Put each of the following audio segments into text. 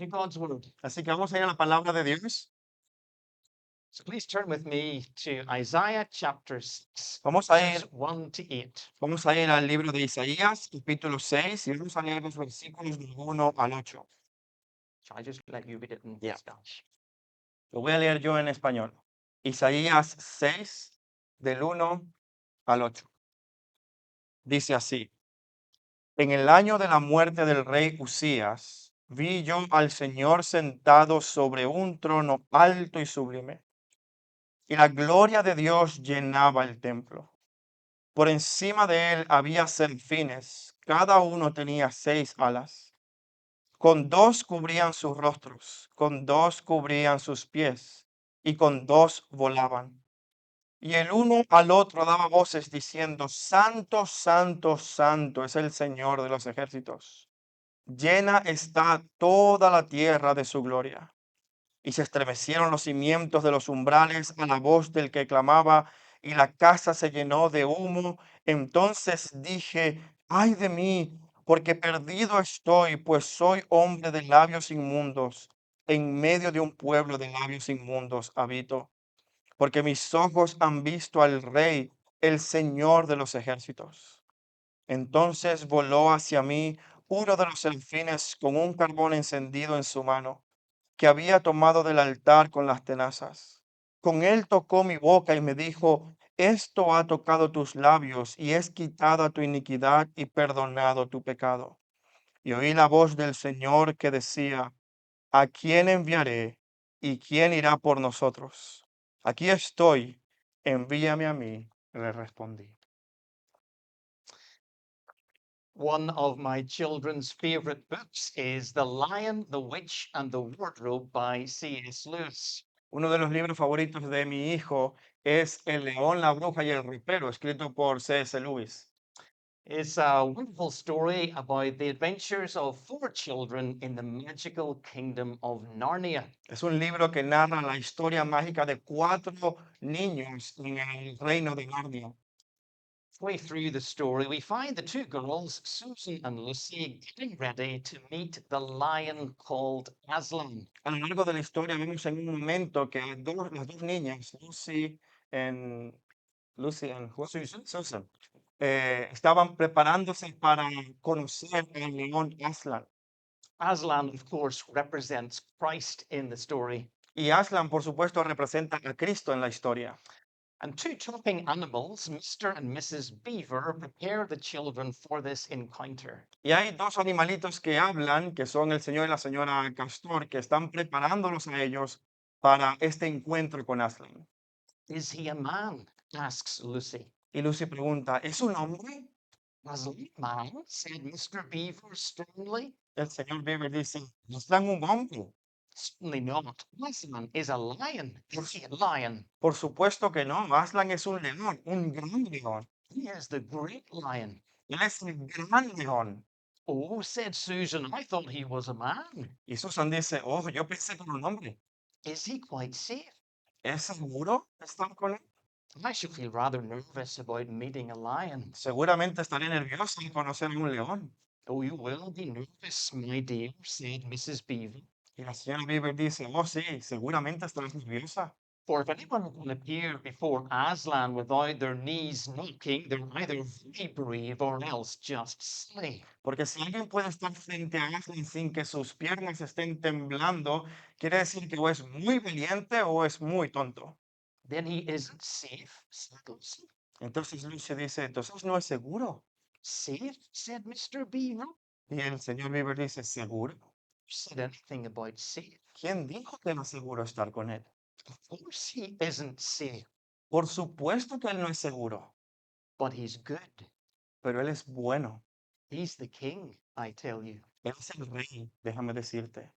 to God's word. Así que vamos a ir a la palabra de Dios. So please turn with me to Isaiah chapter 6, Vamos a verses ir, 1 to 8. vamos a ir al libro de Isaías, capítulo 6, y vamos a leer los versículos del 1 al 8. Shall I just let you read it in Yeah. Spanish? Lo voy a leer yo en español. Isaías 6, del 1 al 8. Dice así: En el año de la muerte del rey Usías, vi yo al Señor sentado sobre un trono alto y sublime, y la gloria de Dios llenaba el templo. Por encima de él había serafines, cada uno tenía 6 alas. Con 2 cubrían sus rostros, con 2 cubrían sus pies, y con 2 volaban. Y el uno al otro daba voces diciendo: Santo, santo, santo es el Señor de los ejércitos. Llena está toda la tierra de su gloria. Y se estremecieron los cimientos de los umbrales a la voz del que clamaba, y la casa se llenó de humo. Entonces dije: ay de mí, porque perdido estoy, pues soy hombre de labios inmundos, en medio de un pueblo de labios inmundos habito, porque mis ojos han visto al Rey, el Señor de los ejércitos. Entonces voló hacia mí uno de los serafines con un carbón encendido en su mano, que había tomado del altar con las tenazas. Con él tocó mi boca y me dijo: esto ha tocado tus labios, y es quitada tu iniquidad y perdonado tu pecado. Y oí la voz del Señor que decía: ¿a quién enviaré? ¿Y quién irá por nosotros? Aquí estoy, envíame a mí, le respondí. One of my children's favorite books is The Lion, the Witch, and the Wardrobe by C.S. Lewis. Uno de los libros favoritos de mi hijo es El león, la bruja y el ropero, escrito por C.S. Lewis. It's a wonderful story about the adventures of 4 children in the magical kingdom of Narnia. Es un libro que narra la historia mágica de 4 niños en el reino de Narnia. Way through the story, we find the 2 girls, Susan and Lucy, getting ready to meet the lion called Aslan. A lo largo de la historia vemos en un momento que las dos niñas, Lucy and who? Susan, estaban preparándose para conocer al león Aslan. Aslan, of course, represents Christ in the story. Y Aslan, por supuesto, representa a Cristo en la historia. And 2 talking animals, Mr. and Mrs. Beaver, prepare the children for this encounter. Y hay 2 animalitos que hablan, que son el señor y la señora Castor, que están preparándolos a ellos para este encuentro con Aslan. Is he a man? Asks Lucy. Y Lucy pregunta: ¿es un hombre? Aslan, man, said Mr. Beaver sternly. El señor Beaver dice: ¿Aslan un hombre? Certainly not. Aslan is a lion. Is he a lion? Por supuesto que no. Aslan es un león, un gran león. He is the great lion. Él es el gran león. Oh, said Susan, I thought he was a man. Y Susan dice: oh, yo pensé que era un hombre. Is he quite safe? ¿Es seguro estar con él? I should feel rather nervous about meeting a lion. Seguramente estaré nervioso al conocer a un león. Oh, you will be nervous, my dear, said Mrs. Beaver. Y la señora Beaver dice: oh, sí, seguramente estarás nerviosa. For if anyone can appear before Aslan without their knees knocking, they're either very brave or else just silly. Porque si alguien puede estar frente a Aslan sin que sus piernas estén temblando, quiere decir que o es muy valiente o es muy tonto. Then he isn't safe, said Lucy. Entonces Lucy dice: entonces no es seguro. Safe, said Mr. Beaver. Y el señor Beaver dice: ¿seguro? Said anything about safe. ¿Quién dijo que era seguro estar con él? Of course he isn't safe, Por supuesto que él no es seguro, but he's good. pero él es bueno. He's the king, I tell you. Él es el rey, déjame decirte.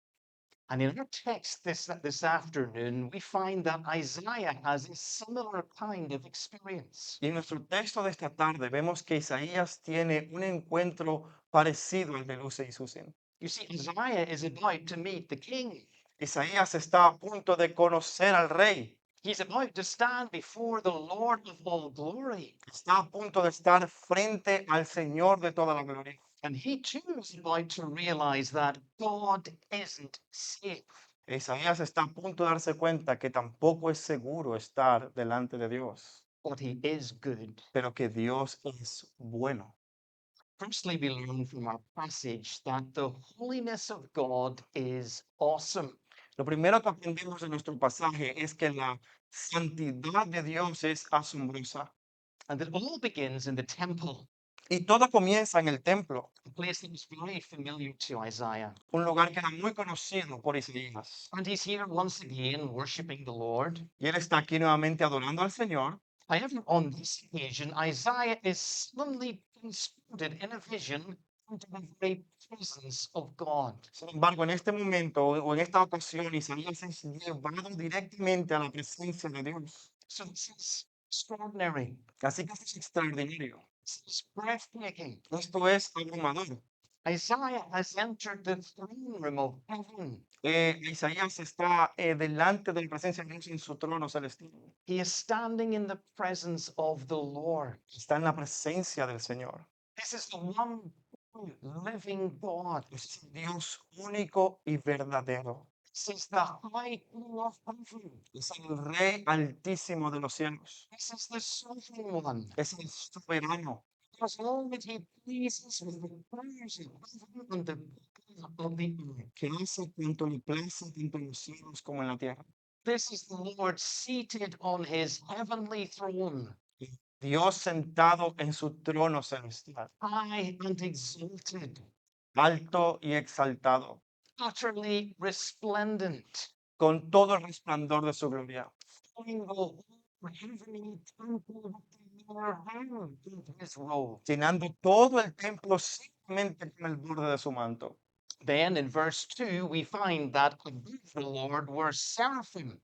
And in our text this afternoon, we find that Isaiah has a similar kind of experience. Y en nuestro texto de esta tarde vemos que Isaías tiene un encuentro parecido al de Lucy y Susan. You see, Isaiah is about to meet the king. Isaías está a punto de conocer al rey. He's about to stand before the Lord of all glory. Está a punto de estar frente al Señor de toda la gloria. And he too is about to realize that God isn't safe. Isaías está a punto de darse cuenta que tampoco es seguro estar delante de Dios, But he is good. pero que Dios es bueno. Firstly, we learn from our passage that the holiness of God is awesome. Lo primero que aprendemos de nuestro pasaje es que la santidad de Dios es asombrosa. And it all begins in the temple, Y todo comienza en el templo, a place that was very familiar to Isaiah. un lugar que era muy conocido por Isaías. And he's here once again worshiping the Lord. Y él está aquí nuevamente adorando al Señor. However, on this occasion, Isaiah is suddenly transported in a vision into the very presence of God. Sin embargo, en este momento o en esta ocasión, Isaías es llevado directamente a la presencia de Dios. So this is extraordinary. Así que esto es extraordinario. This is breathtaking. Esto es abrumador. Isaiah has entered the throne room of heaven. Isaías está delante de la presencia de Dios en su trono celestial. He is standing in the presence of the Lord. Está en la presencia del Señor. This is the one true living God. Es el Dios único y verdadero. This is the high king of heaven. Es el Rey altísimo de los cielos. This is the sovereign one. Es el soberano. Does all that he pleases with the prayers of heaven and the people of the earth. Que hace cuanto le place tanto en los cielos como en la tierra. This is the Lord seated on his heavenly throne, Dios sentado en su trono celestial, high and exalted, alto y exaltado, utterly resplendent, con todo el resplandor de su gloria, filling the whole heavenly temple with the mere hem of his robe. llenando todo el templo simplemente con el borde de su manto. Then in verse 2, we find that above the Lord were seraphim.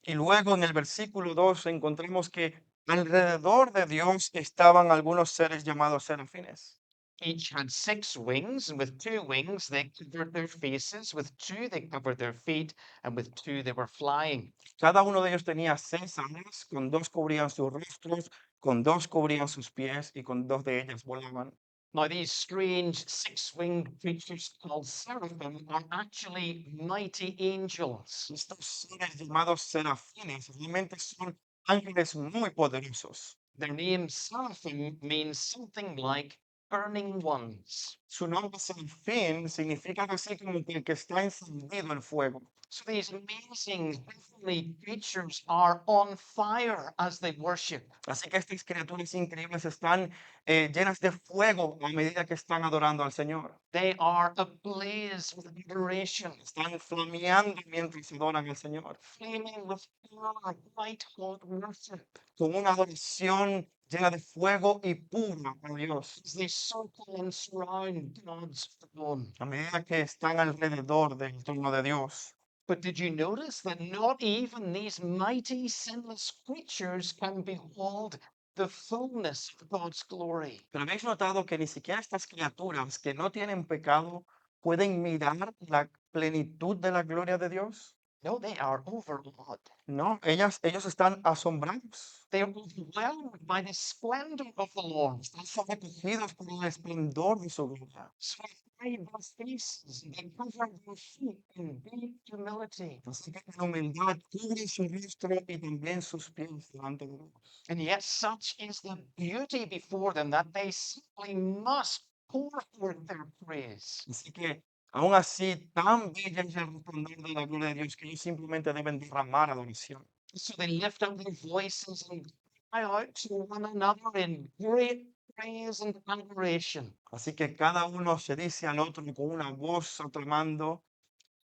Y luego en el versículo 2 encontramos que alrededor de Dios estaban algunos seres llamados serafines. Each had 6 wings, and with 2 wings they covered their faces, with 2 they covered their feet, and with 2 they were flying. Cada uno de ellos tenía 6 alas, con 2 cubrían sus rostros, con 2 cubrían sus pies y con 2 de ellas volaban. Now, these strange 6-winged creatures called seraphim are actually mighty angels. Estos seres llamados serafines realmente son ángeles muy poderosos. Their name seraphim means something like burning ones. Su nombre serafín significa algo así como que el que está encendido en fuego. So these amazing heavenly creatures are on fire as they worship. Así que estas criaturas increíbles están llenas de fuego a medida que están adorando al Señor. They are ablaze with adoration, Están flameando mientras adoran al Señor. flaming with pure, white hot worship Con una adoración llena de fuego y pura a Dios. as they circle and surround God's throne. A medida que están alrededor del trono de Dios. But did you notice that not even these mighty sinless creatures can behold the fullness of God's glory? Pero habéis notado que ni siquiera estas criaturas que no tienen pecado pueden mirar la plenitud de la gloria de Dios. No, they are overawed. No, ellos están asombrados. They are overwhelmed by the splendor of the Lord. Están sobrecogidos por el esplendor de su gloria. So they hide their faces and they cover their feet in deep humility. Así que con humildad cubren su rostro y también sus pies delante de Dios. And yet, such is the beauty before them that they simply must pour forth their praise. Así que aún así, tan bella es el resplandor de la gloria de Dios que ellos simplemente deben derramar adoración. So they lift up their voices and cry out to one another in great praise and adoration. Así que cada uno se dice al otro con una voz aclamando,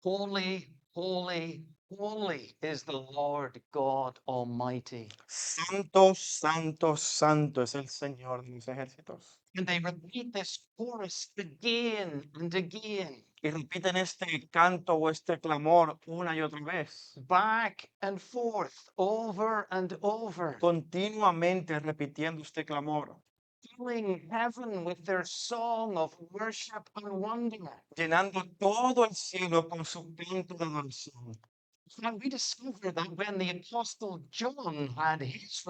Holy, holy, holy is the Lord God Almighty. Santo, santo, santo es el Señor de los ejércitos. And they repeat this chorus again and again, Y repiten este canto o este clamor una y otra vez, back and forth, over and over, continuamente repitiendo este clamor, filling heaven with their song of worship and wonder. llenando todo el cielo con su canto de adoración. And we discover that when the Apostle John had his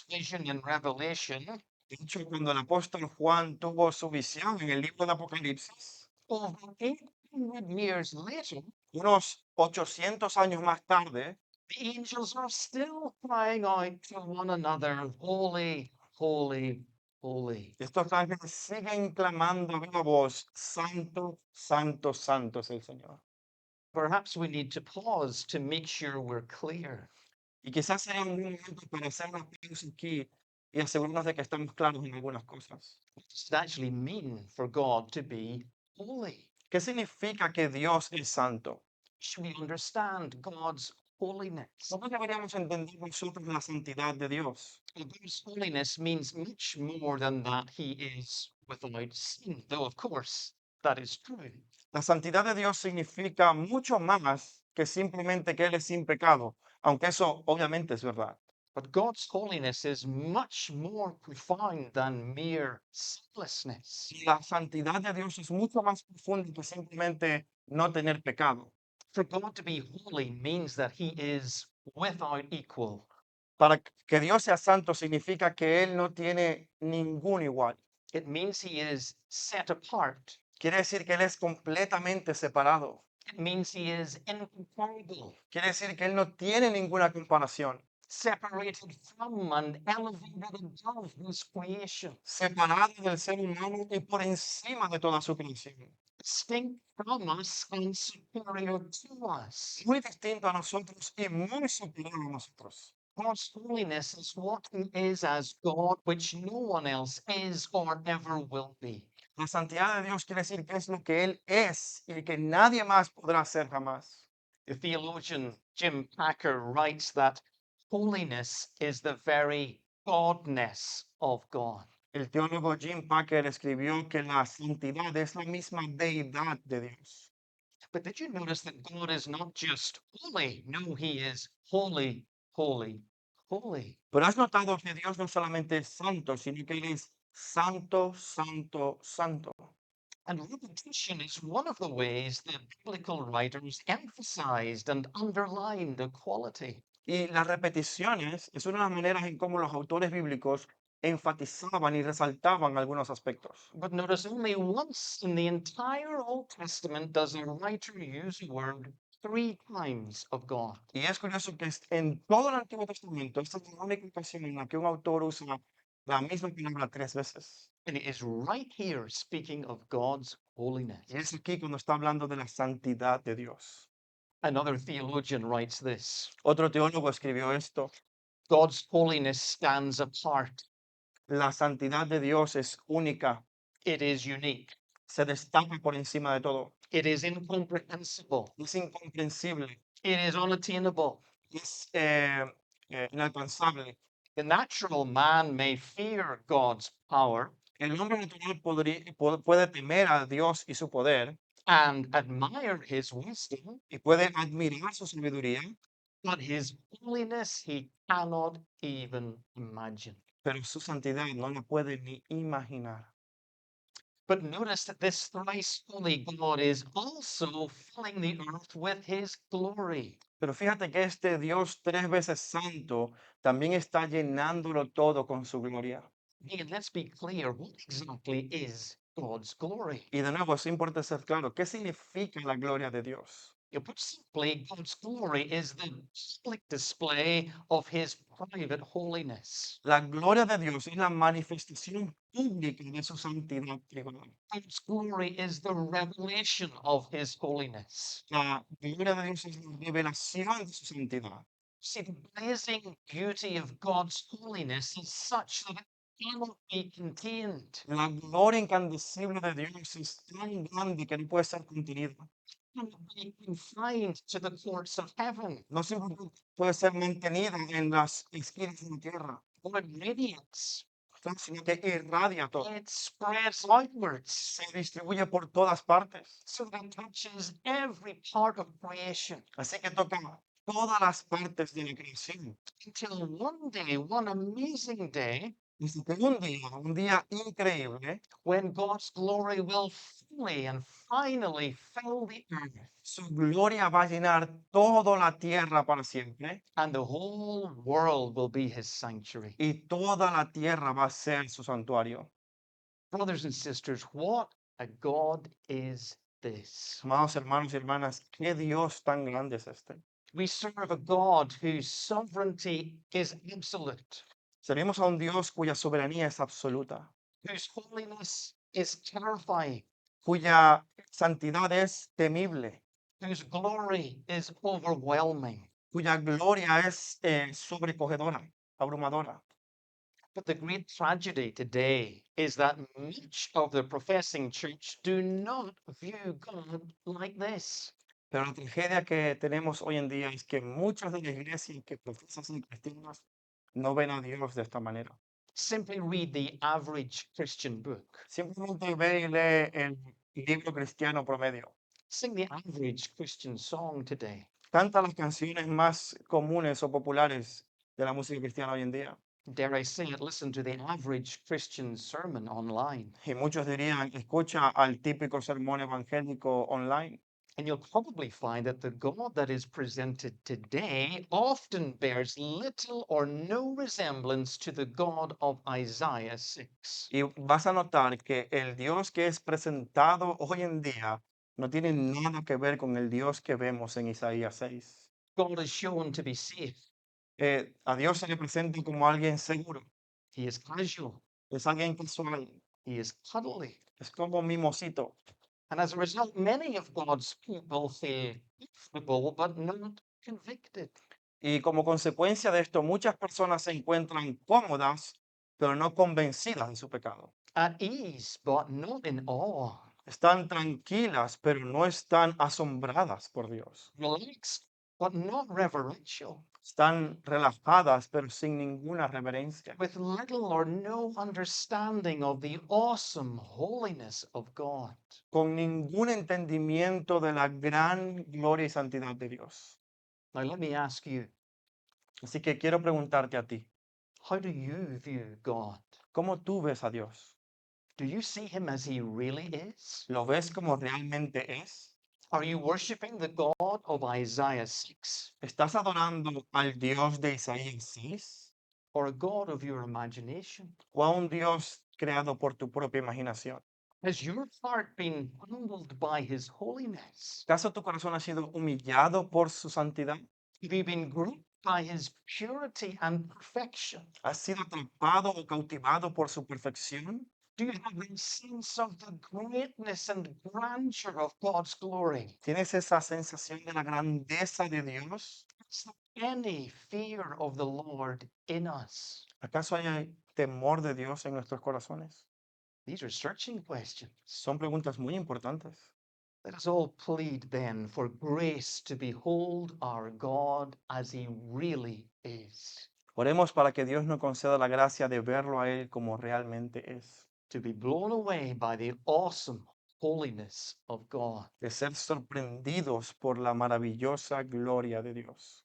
vision in Revelation, De hecho, cuando el apóstol Juan tuvo su visión en el libro de Apocalipsis, over 800 years later, unos 800 años más tarde, the angels are still crying out to one another, Holy, holy, holy. estos ángeles siguen clamando a viva voz, Santo, Santo, Santo es el Señor. Perhaps we need to pause to make sure we're clear. Y quizás sea un buen momento para hacer una pausa aquí y asegurarnos de que estamos claros en algunas cosas. What does it actually mean for God to be holy? ¿Qué significa que Dios es santo? Should we understand God's holiness? ¿Cómo deberíamos entender nosotros la santidad de Dios? Well, God's holiness means much more than that He is without sin, though, of course, that is true. La santidad de Dios significa mucho más que simplemente que Él es sin pecado, aunque eso obviamente es verdad. But God's holiness is much more profound than mere sinlessness. Y la santidad de Dios es mucho más profunda que simplemente no tener pecado. For God to be holy means that He is without equal. Para que Dios sea santo significa que Él no tiene ningún igual. It means He is set apart. Quiere decir que Él es completamente separado. It means He is incomparable, Quiere decir que Él no tiene ninguna comparación. separated from and elevated above His creation, Separado del ser humano y por encima de toda su creación. distinct from us and superior to us. Muy distinto a nosotros y muy superior a nosotros. God's holiness is what He is as God, which no one else is or ever will be. La santidad de Dios quiere decir que es lo que Él es y que nadie más podrá ser jamás. The theologian Jim Packer writes that holiness is the very godness of God. El teólogo Jim Packer escribió que la santidad es la misma deidad de Dios. But did you notice that God is not just holy? No, He is holy, holy, holy. Pero has notado que Dios no solamente es santo, sino que Él es santo, santo, santo. And repetition is one of the ways the biblical writers emphasized and underlined the quality. Y las repeticiones es una de las maneras en cómo los autores bíblicos enfatizaban y resaltaban algunos aspectos. But notice only once in the entire Old Testament does a writer use a word 3 times of God. Y es curioso que en todo el Antiguo Testamento, esta es la única ocasión en la que un autor usa la misma palabra 3 veces. And it is right here speaking of God's holiness. Y es aquí cuando está hablando de la santidad de Dios. Another theologian writes this: Otro teólogo escribió esto: God's holiness stands apart, la santidad de Dios es única, it is unique, se destaca por encima de todo, it is incomprehensible, es incomprensible, it is unattainable. es inalcanzable. The natural man may fear God's power El hombre natural puede temer a Dios y su poder and admire his wisdom, y puede admirar su sabiduría, but his holiness he cannot even imagine. pero su santidad no la puede ni imaginar. But notice that this thrice holy God is also filling the earth with his glory. Pero fíjate que este Dios 3 veces santo también está llenándolo todo con su gloria. Again, let's be clear, what exactly is God's glory? Y de nuevo, es importante ser claro, ¿qué significa la gloria de Dios? Put simply, God's glory is the public display of his private holiness. La gloria de Dios es la manifestación pública de su santidad privada. God's glory is the revelation of his holiness. La gloria de Dios es la revelación de su santidad. See, the blazing beauty of God's holiness is such that it cannot be contained. La gloria incandescible de Dios es tan grande que no puede ser contenida. Cannot be confined to the courts of heaven. No simplemente puede ser mantenida en las esquinas de la tierra, But it radiates, sino que irradia todo. it spreads outwards, Se distribuye por todas partes. so that it touches every part of creation. Así que toca todas las partes de la creación. Until one day, one amazing day, Hasta que un día increíble, when God's glory will fully and finally fill the earth, su gloria va a llenar toda la tierra para siempre and the whole world will be his sanctuary. y toda la tierra va a ser su santuario. Brothers and sisters, what a God is this? Amados hermanos y hermanas, qué Dios tan grande es este. We serve a God whose sovereignty is absolute, Servimos a un Dios cuya soberanía es absoluta, whose holiness is terrifying, cuya santidad es temible, whose glory is overwhelming. cuya gloria es sobrecogedora, abrumadora. But the great tragedy today is that much of the professing church do not view God like this. Pero la tragedia que tenemos hoy en día es que muchas de las iglesias que profesan ser cristianas no ven a Dios de esta manera. Simply read the average Christian book. Simplemente ve y lee el libro cristiano promedio. Sing the average Christian song today. Canta las canciones más comunes o populares de la música cristiana hoy en día. Dare I say it, listen to the average Christian sermon online. Y muchos dirían, escucha al típico sermón evangélico online. And you'll probably find that the God that is presented today often bears little or no resemblance to the God of Isaiah 6. Y vas a notar que el Dios que es presentado hoy en día no tiene nada que ver con el Dios que vemos en Isaías 6. God is shown to be safe. A Dios se le presenta como alguien seguro, He is casual. es alguien casual, He is cuddly. es como mimosito. And as a result, many of God's people feel comfortable but not convicted. Y como consecuencia de esto, muchas personas se encuentran cómodas, pero no convencidas de su pecado. At ease but not in awe. Están tranquilas, pero no están asombradas por Dios. Relaxed but not reverential. Están relajadas, pero sin ninguna reverencia. With little or no understanding of the awesome holiness of God. Con ningún entendimiento de la gran gloria y santidad de Dios. Now, let me ask you, Así que quiero preguntarte a ti, how do you view God? ¿cómo tú ves a Dios? Do you see him as he really is? ¿Lo ves como realmente es? Are you worshiping the God of Isaiah 6 ¿Estás adorando al Dios de Isaías 6 or a God of your imagination? o a un Dios creado por tu propia imaginación? Has your heart been humbled by his holiness? ¿Acaso tu corazón ha sido humillado por su santidad? Have you been gripped by his purity and perfection? ¿Has sido atrapado o cautivado por su perfección? Do you have a sense of the greatness and grandeur of God's glory? ¿Tienes esa sensación de la grandeza de Dios? Is there any fear of the Lord in us? ¿Acaso hay temor de Dios en nuestros corazones? These are searching questions. Son preguntas muy importantes. Let us all plead then for grace to behold our God as he really is, Oremos para que Dios nos conceda la gracia de verlo a Él como realmente es, to be blown away by the awesome holiness of God. de ser sorprendidos por la maravillosa gloria de Dios.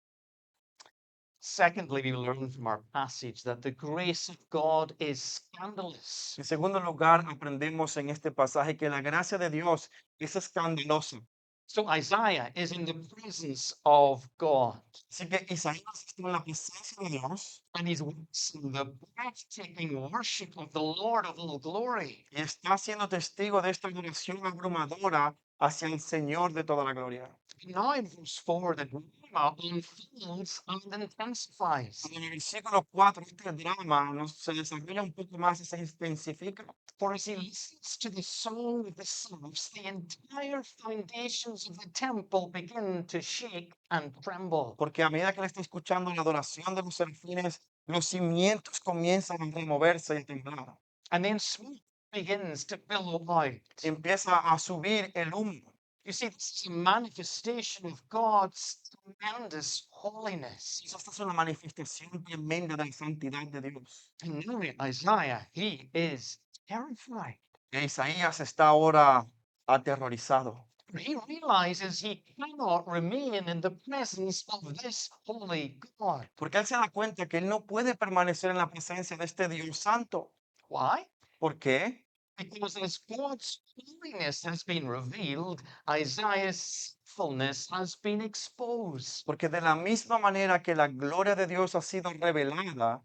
Secondly, we learn from our passage that the grace of God is scandalous. En segundo lugar, aprendemos en este pasaje que la gracia de Dios es escandalosa. So Isaiah is in the presence of God, Así que Isaías está en la presencia de Dios and he's witnessing the breathtaking worship of the Lord of all glory. y está siendo testigo de esta adoración abrumadora hacia el Señor de toda la gloria. Now in verse 4, the drama unfolds and intensifies. En el versículo 4, este drama se desarrolla un poco más y se intensifica. For as he listens to the song of the seraphs, the entire foundations of the temple begin to shake and tremble. Porque a medida que él está escuchando la adoración de los serafines, los cimientos comienzan a removerse y a temblar. And then smoke begins to billow out. Empieza a subir el humo. You see, this is a manifestation of God's tremendous holiness. Esta es una manifestación tremenda de la santidad de Dios. And now Isaiah, he is terrified. E Isaías está ahora aterrorizado. He realizes he cannot remain in the presence of this holy God. Porque él se da cuenta que él no puede permanecer en la presencia de este Dios santo. Why? ¿Por qué? Because as God's holiness has been revealed, Isaiah's sinfulness has been exposed. Porque de la misma manera que la gloria de Dios ha sido revelada,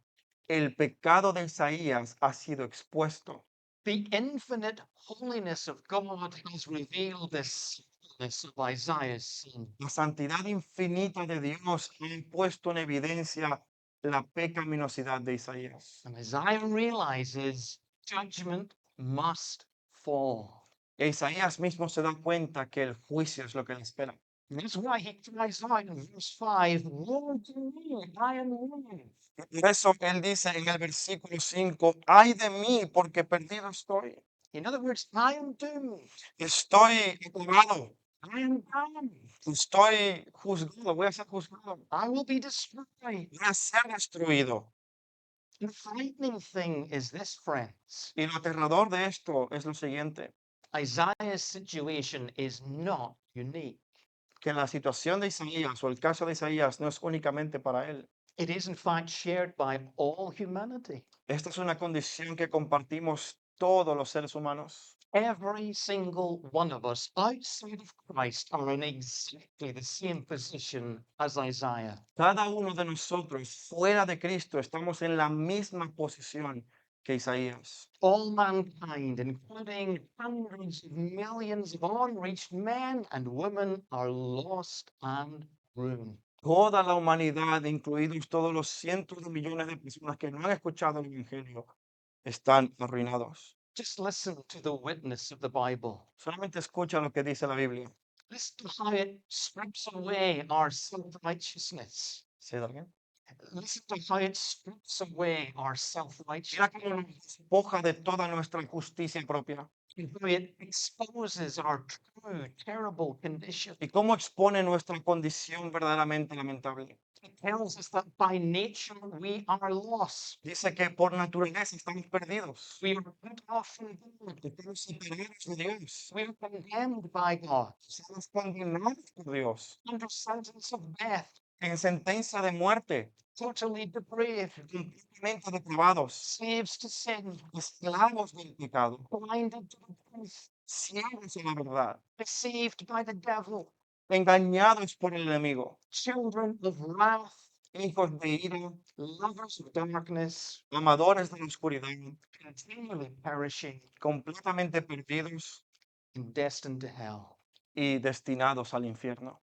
el pecado de Isaías ha sido expuesto. The infinite holiness of God has revealed the sinfulness of Isaiah's sin. La santidad infinita de Dios ha puesto en evidencia la pecaminosidad de Isaías. And Isaiah realizes judgment must fall. E Isaías mismo se da cuenta que el juicio es lo que le espera. And that's why he cries out in verse 5, Woe to me, I am ruined. Por eso él dice en el versículo 5, ay de mí porque perdido estoy. In other words, I am doomed. Estoy acabado. I am damned. Estoy juzgado. Voy a ser juzgado. I will be destroyed. Voy a ser destruido. The frightening thing is this, friends. Y lo aterrador de esto es lo siguiente, Isaiah's situation is not unique. que la situación de Isaías o el caso de Isaías no es únicamente para él. It is, in fact, shared by all humanity. Esta es una condición que compartimos todos los seres humanos. Every single one of us outside of Christ are in exactly the same position as Isaiah. Cada uno de nosotros fuera de Cristo estamos en la misma posición que Isaías. All mankind, including hundreds of millions of unreached men and women, are lost and ruined. Toda la humanidad, incluidos todos los cientos de millones de personas que no han escuchado el Evangelio, están arruinados. Just listen to the witness of the Bible. Solamente escucha lo que dice la Biblia. Listen to how it strips away our self-righteousness. ¿Sí, alguien? Listen to how it strips away our Mira self-righteousness. cómo nos despoja de toda nuestra justicia propia And how it exposes our true, terrible condition. y cómo expone nuestra condición verdaderamente lamentable. It tells us that by nature we are lost. Dice que por naturaleza estamos perdidos. We are cut off from God. Estamos separados de Dios. We are condemned by God Somos condenados por Dios under sentence of death, en sentencia de muerte, totally depraved, completamente depravados, slaves to sin, esclavos del pecado, blinded to the truth, ciegos a la verdad, deceived by the devil, engañados por el enemigo, children of wrath, hijos de ira, lovers of darkness, amadores de la oscuridad, continually perishing completamente perdidos and destined to hell. y destinados al infierno.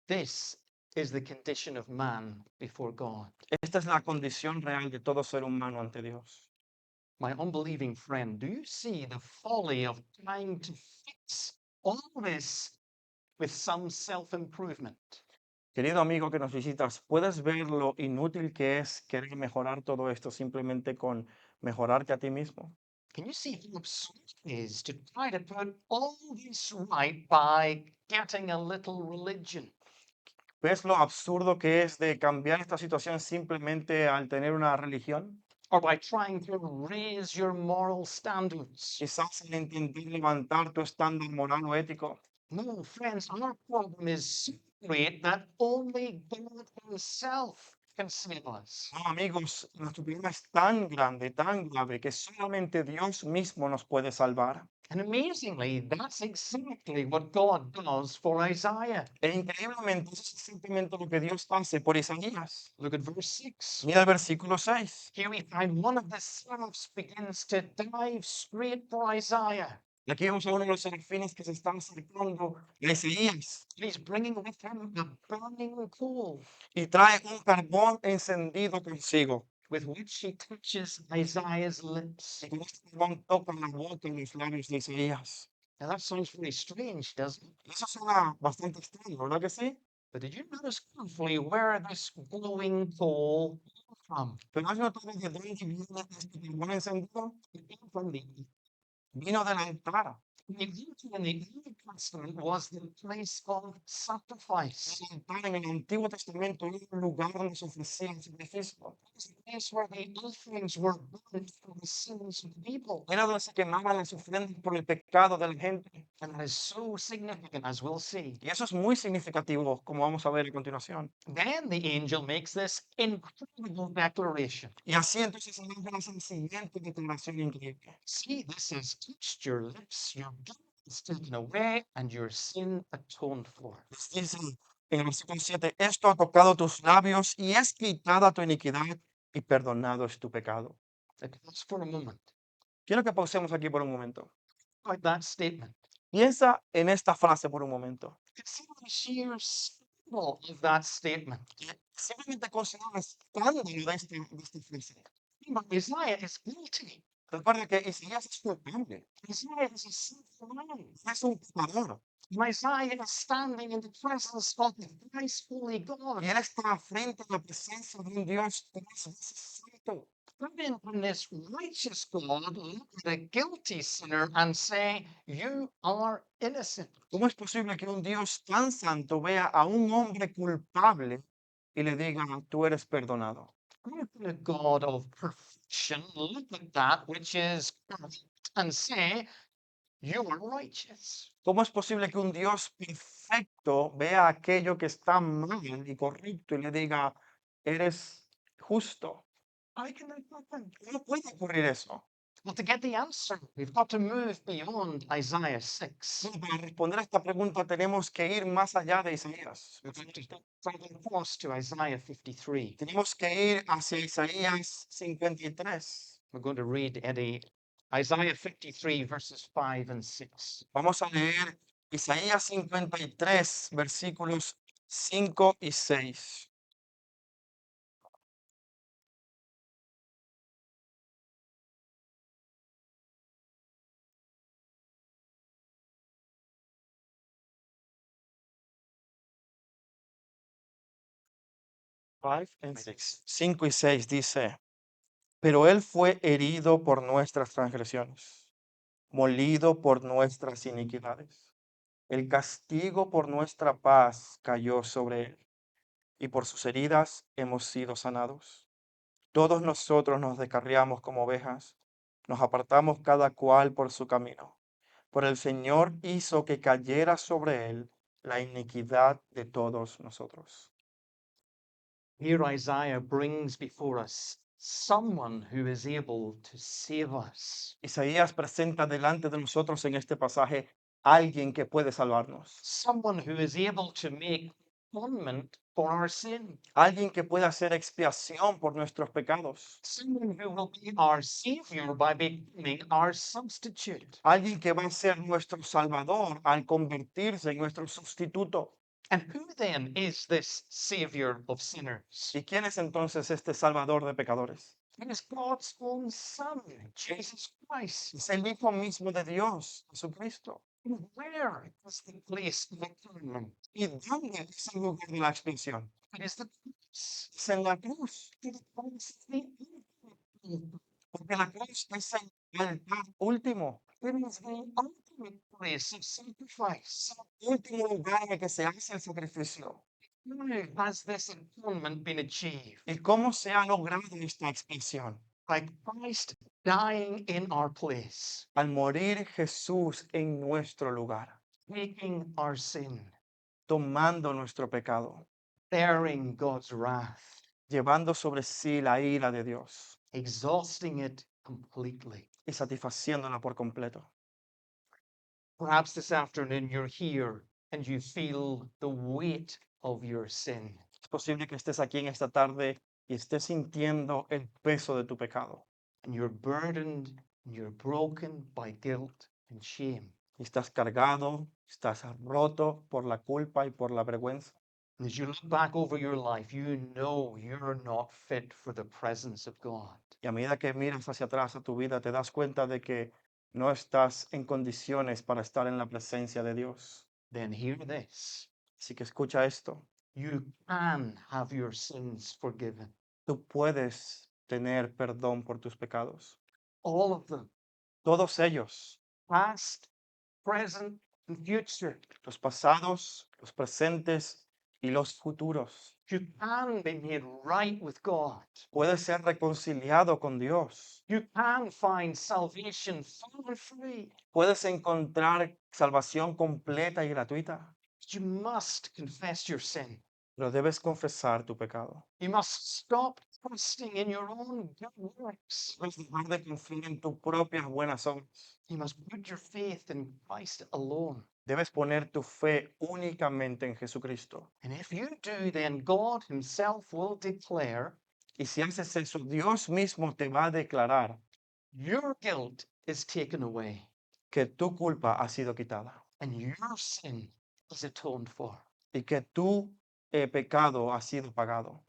This is the condition of man before God. Esta es la condición real de todo ser humano ante Dios. My unbelieving friend, do you see the folly of trying to fix all this with some self-improvement? Querido amigo que nos visitas, ¿puedes ver lo inútil que es querer mejorar todo esto simplemente con mejorarte a ti mismo? Can you see how absurd it is to try to put all this right by getting a little religion? ¿Ves lo absurdo que es de cambiar esta situación simplemente al tener una religión? Or by trying to raise your moral standards? Quizás al intentar levantar tu estándar moral o ético. No, friends, our problem is so great that only God Himself can save us. No, amigos, nuestro problema es tan grande, tan grave, que solamente Dios mismo nos puede salvar. And amazingly, that's exactly what God does for Isaiah. E increíblemente, eso es exactamente lo que Dios hace por Isaías. Look at verse 6. Mira el versículo 6. Here we find one of the seraphs begins to dive straight for Isaiah. Y aquí vemos a uno de los serafines que se están acercando a Isaías He's bringing with him a burning coal y trae un carbón encendido consigo. with which he touches Isaiah's lips. Y con este carbón toca la boca y los labios de Isaías. Now that sounds very strange, doesn't it? Y eso suena bastante extraño, ¿verdad que sí? But did you notice carefully where this glowing coal came from? Pero ¿has notado de dónde viene este carbón encendido? It came from the Vino del altar. The altar in the Old Testament was the place of sacrifice. El altar en el Antiguo Testamento era un lugar donde se ofrecían sacrificios. It was the place where the offerings were burnt for the sins of the people. Era donde se quemaban las ofrendas por el pecado de la gente. And that is so significant, as we'll see. Y eso es muy significativo, como vamos a ver a continuación. Then the angel makes this incredible declaration. Y así entonces el ángel hace la siguiente declaración increíble. See, this has touched your lips, your guilt is taken away, and your sin atoned for. Les dice en el versículo 7, esto ha tocado tus labios y es quitada tu iniquidad y perdonado es tu pecado. Just for a moment. Quiero que pausemos aquí por un momento. About that statement. Piensa en esta frase por un momento. Consider the sheer scandal of that statement. Simplemente considera el escándalo de esta frase. Remember, Isaiah is guilty. Recuerda que Isaías es culpable, Isaiah is a sinful man. es un pecador. And Isaiah is standing in the presence of the thrice holy God. Y él está frente a la presencia de un Dios tres veces santo. How then can this righteous God look at a guilty sinner and say, you are innocent? ¿Cómo es posible que un Dios tan santo vea a un hombre culpable y le diga, tú eres perdonado? How can a God of perfection look at that which is corrupt and say, you are righteous? ¿Cómo es posible que un Dios perfecto vea aquello que está mal y correcto y le diga, eres justo? How can that happen? ¿Cómo puede ocurrir eso? Well, to get the answer, we've got to move beyond Isaiah 6. Bueno, para responder a esta pregunta tenemos que ir más allá de Isaías. We've got to travel across to Isaiah 53. Tenemos que ir hacia Isaías 53. We're going to read Isaiah 53, verses 5 and 6. Vamos a leer Isaías 53, versículos 5 y 6. Five and six. 5 y 6 dice, pero él fue herido por nuestras transgresiones, molido por nuestras iniquidades. El castigo por nuestra paz cayó sobre él, y por sus heridas hemos sido sanados. Todos nosotros nos descarriamos como ovejas, nos apartamos cada cual por su camino. Por el Señor hizo que cayera sobre él la iniquidad de todos nosotros. Here, Isaiah brings before us someone who is able to save us, Isaías presenta delante de nosotros en este pasaje alguien que puede salvarnos, someone who is able to make atonement for our sin, alguien que puede hacer expiación por nuestros pecados, someone who will be our Savior by becoming our substitute. alguien que va a ser nuestro Salvador al convertirse en nuestro sustituto. And who then is this Savior of sinners? ¿Y quién es entonces este Salvador de pecadores? It is God's own Son, Jesus Christ. Es el Hijo mismo de Dios, Jesucristo. And where is the place of atonement? ¿Y dónde es el lugar de la expiación? It is the cross. Es en la cruz, The cross is the ultimate. porque la cruz es el altar último, It is the ultimate place of sacrifice. el último lugar en el que se hace el sacrificio. How has this atonement been achieved? ¿Y cómo se ha logrado esta expiación? By Christ dying in our place, Al morir Jesús en nuestro lugar, taking our sin, tomando nuestro pecado, bearing God's wrath, llevando sobre sí la ira de Dios exhausting it completely. y satisfaciéndola por completo. Perhaps this afternoon you're here and you feel the weight of your sin. Es posible que estés aquí en esta tarde y estés sintiendo el peso de tu pecado And you're burdened and you're broken by guilt and shame. y estás cargado, estás roto por la culpa y por la vergüenza. And as you look back over your life, you know you're not fit for the presence of God. Y a medida que miras hacia atrás a tu vida, te das cuenta de que no estás en condiciones para estar en la presencia de Dios. Then hear this. Así que escucha esto. You can have your sins forgiven. Tú puedes tener perdón por tus pecados. All of them, Todos ellos, past, present, and future. los pasados, los presentes y los futuros. You can be made right with God. Puedes ser reconciliado con Dios. You can find salvation full and free. Puedes encontrar salvación completa y gratuita, But you must confess your sin. pero debes confesar tu pecado. You must stop trusting in your own good works. Debes dejar de confiar en tus propias buenas obras. You must put your faith in Christ alone. Debes poner tu fe únicamente en Jesucristo. And if you do, then God Himself will declare Y si haces eso, Dios mismo te va a declarar your guilt is taken away que tu culpa ha sido quitada and your sin is atoned for. y que tu pecado ha sido pagado.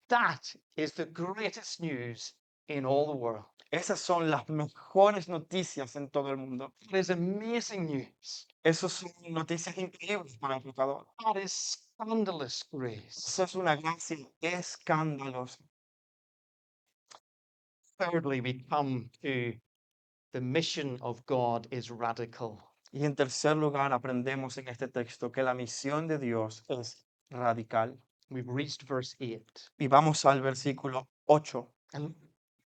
That is the greatest news in all the world. Esas son las mejores noticias en todo el mundo. That is amazing news. Esas son noticias increíbles para el pecador. That is scandalous grace. Eso es una gracia escandalosa. Thirdly, we come to the mission of God is radical. Y en tercer lugar, aprendemos en este texto que la misión de Dios es radical. We've reached verse 8. Y vamos al versículo 8. And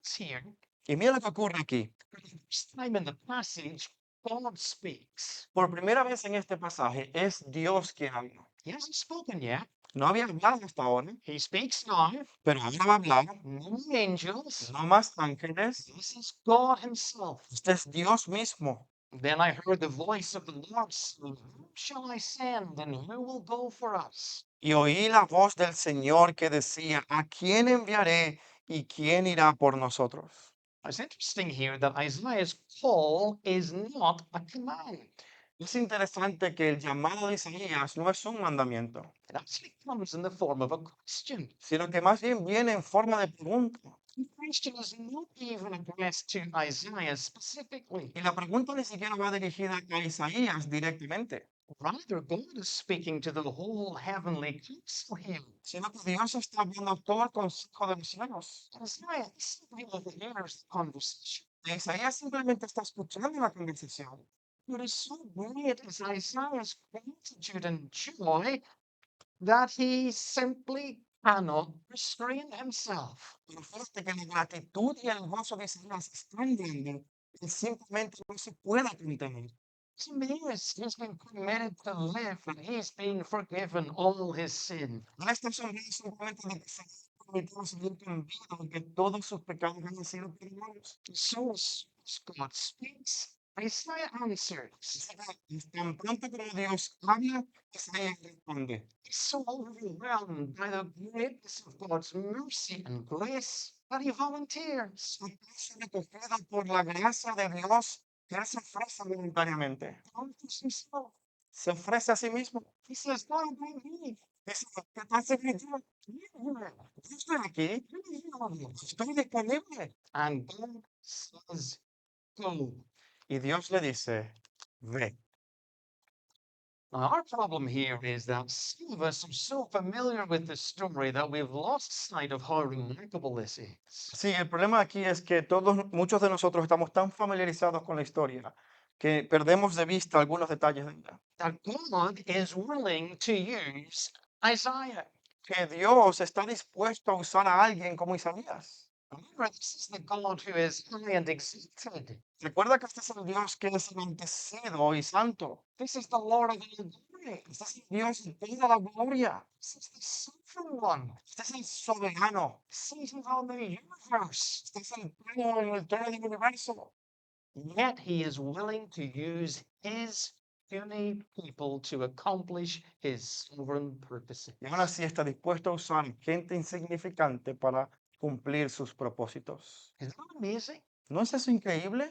it's here. Y mira lo que ocurre aquí. For the first time in the passage, God speaks. Por primera vez en este pasaje es Dios quien habla. He hasn't spoken yet. No había hablado hasta ahora, He speaks now. pero ahora va a hablar. No angels. No más ángeles. This is God Himself. Este es Dios mismo. Then I heard the voice of the Lord saying, Whom shall I send, and who will go for us? Y oí la voz del Señor que decía, ¿a quién enviaré y quién irá por nosotros? It's interesting here that Isaiah's call is not a command. Es interesante que el llamado de Isaías no es un mandamiento, It actually comes in the form of a question. sino que más bien viene en forma de pregunta. The question is not even addressed to Isaiah specifically. Y la pregunta ni siquiera va dirigida a Isaías directamente, Rather, God is speaking to the whole heavenly council here. sino que Dios está hablando a todo el consejo de los cielos. Isaiah simply overhears the conversation. Y Isaías simplemente está escuchando la conversación. What is so great is Isaiah's gratitude and joy that he simply cannot restrain himself. Pero fíjate que la gratitud y el gozo de Isaías es tan grande que simplemente no se puede contener. He's amazed he's been permitted to live and he's been forgiven all his sin. No está sonriendo simplemente de que se ha permitido seguir con vida, de que todos sus pecados han sido perdonados. So as God speaks, Isaiah answers. Así que tan pronto como Dios habla, Isaías responde. He's so overwhelmed by the greatness of God's mercy and grace that he volunteers. Está recogido por la gracia de Dios que él se ofrece voluntariamente. Offers himself. Se ofrece a sí mismo. He says, "What about me? Dice, ¿qué tal si yo? Yo estoy aquí, estoy disponible. And God says, Go." Y Dios le dice, ve. Now, our problem here is that some of us are so familiar with the story that we've lost sight of how remarkable this is. Sí, el problema aquí es que muchos de nosotros estamos tan familiarizados con la historia que perdemos de vista algunos detalles de ella. That God is willing to use Isaiah. Que Dios está dispuesto a usar a alguien como Isaías. Remember, this is the God who is high and exalted. Recuerda que este es el Dios que es enaltecido y santo. This is the Lord of all glory. Este es el Dios de toda la gloria. This is the sovereign one, Este es el soberano. seated on the universe. Este es el trono en el trono del universo. Yet he is willing to use his puny people to accomplish his sovereign purposes. Y aún así está dispuesto a usar gente insignificante para cumplir sus propósitos. Isn't that amazing? ¿No es eso increíble?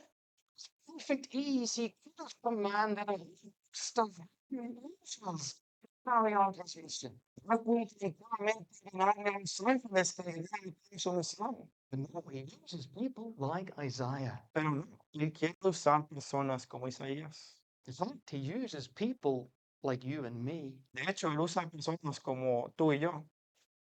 Perfect ease. He could have commanded a host of angels to carry out his mission. No puede tranquilamente ordenarle a los ángeles que le dieran su misión. But no, he uses people like Isaiah. Pero no, él quiere usar personas como Isaías. In fact, he uses people like you and me. De hecho, él usa personas como tú y yo.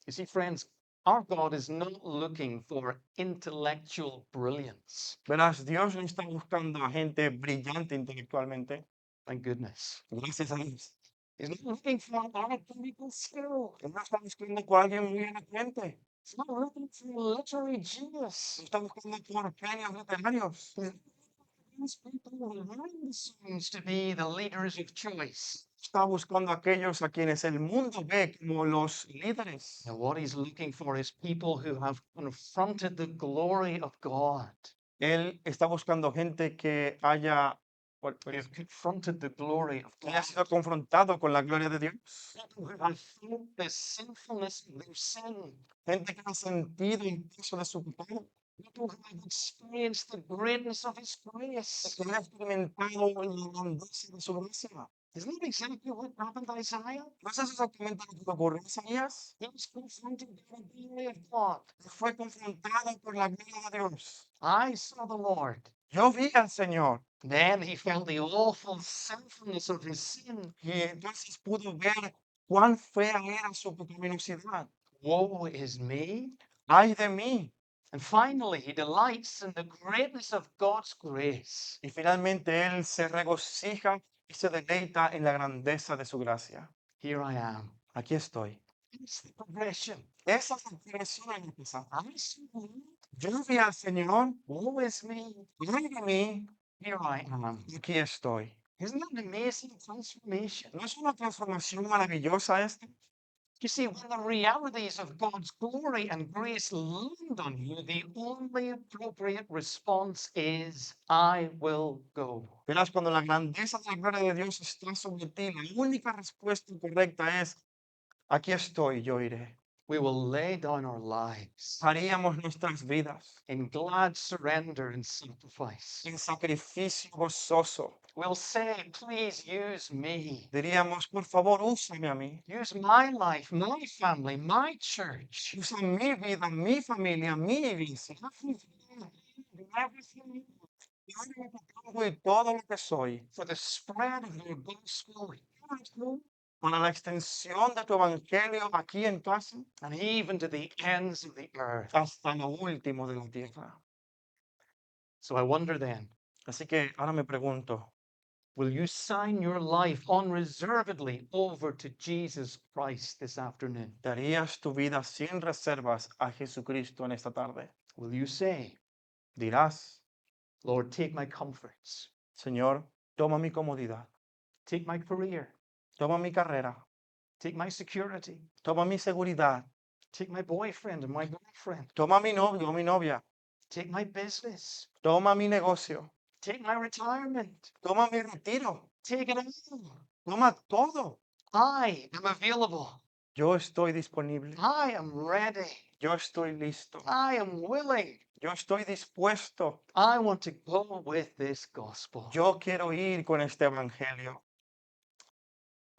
You see, friends, our God is not looking for intellectual brilliance. Verás, Dios no está buscando a gente brillante intelectualmente. Thank goodness. Gracias a Dios. He's not looking for an academical skill. Él no está buscando con alguien muy elocuente. He's not looking for a literary genius. No está buscando por genios literarios. These people who learn the songs to be the leaders of choice. Está buscando a aquellos a quienes el mundo ve como los líderes. And what he's looking for is people who have confronted the glory of God. Él está buscando gente que haya, Who have confronted the glory of que haya God. sido confrontado con la gloria de Dios. People who have felt the sinfulness of their sin. Gente que ha sentido el peso de su pecado. People who have experienced the greatness of his grace. Que ha experimentado la grandeza de su gracia. Isn't that exactly what happened to Isaiah? ¿No es eso exactamente lo que ocurrió en Isaías? He was confronted by the glory of God. Fue confrontado por la gloria de Dios. I saw the Lord. Yo vi al Señor Then he felt the awful sinfulness of his sin. y entonces pudo ver cuán fea era su pecaminosidad. Woe is me. ¡Ay de mí! And finally, he delights in the greatness of God's grace. Y finalmente él se regocija y se deleita en la grandeza de su gracia. Here I am. Aquí estoy. It's the progression. Esa es la progresión en la que está. I saw the Lord. Yo vi al Señor, Woe is me. ¡ay de mí! Here I am. Y aquí estoy. Isn't that an amazing transformation? ¿No es una transformación maravillosa esta? You see, when the realities of God's glory and grace land on you, the only appropriate response is, I will go. Verás, cuando la grandeza de la gloria de Dios está sobre ti, la única respuesta correcta es, aquí estoy, yo iré. We will lay down our lives Haríamos nuestras vidas in glad surrender and sacrifice. en sacrificio gozoso. We'll say, please use me. Diríamos, por favor, úsame a mí. Use my life, my family, my church. Usa mi vida, mi familia, mi iglesia. Y todo lo que soy For the spread of your gospel para la extensión de tu evangelio aquí en casa and even to the ends of the earth. hasta lo último de la tierra. So I wonder then, Así que ahora me pregunto, will you sign your life unreservedly over to Jesus Christ this afternoon? ¿darías tu vida sin reservas a Jesucristo en esta tarde? Will you say, Dirás, Lord, take my comforts, Señor, toma mi comodidad, take my career, toma mi carrera, take my security, toma mi seguridad, take my boyfriend and my girlfriend, toma mi novio o mi novia, take my business, toma mi negocio, take my retirement, toma mi retiro, take it all. toma todo. I am available. Yo estoy disponible, I am ready. yo estoy listo, I am willing. yo estoy dispuesto, I want to go with this gospel. yo quiero ir con este evangelio.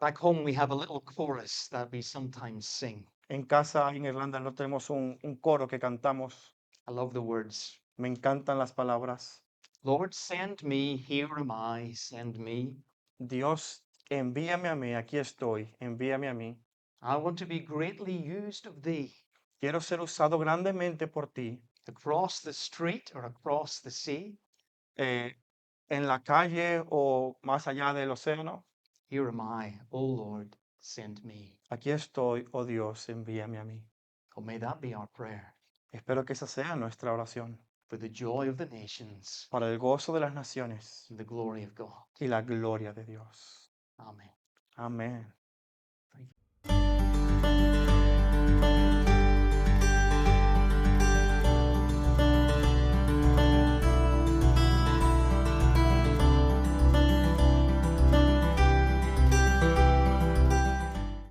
Back home, we have a little chorus that we sometimes sing. En casa, en Irlanda, no tenemos un coro que cantamos. I love the words. Me encantan las palabras. Lord, send me, here am I, send me. Dios, envíame a mí, aquí estoy, envíame a mí. I want to be greatly used of thee. Quiero ser usado grandemente por ti, Across the street or across the sea, en la calle o más allá del océano. here am I, O Lord, send me. Aquí estoy, oh Dios, envíame a mí. Oh, may that be our prayer Espero que esa sea nuestra oración, for the joy of the nations para el gozo de las naciones and the glory of God. y la gloria de Dios. Amen. Amén. Thank you.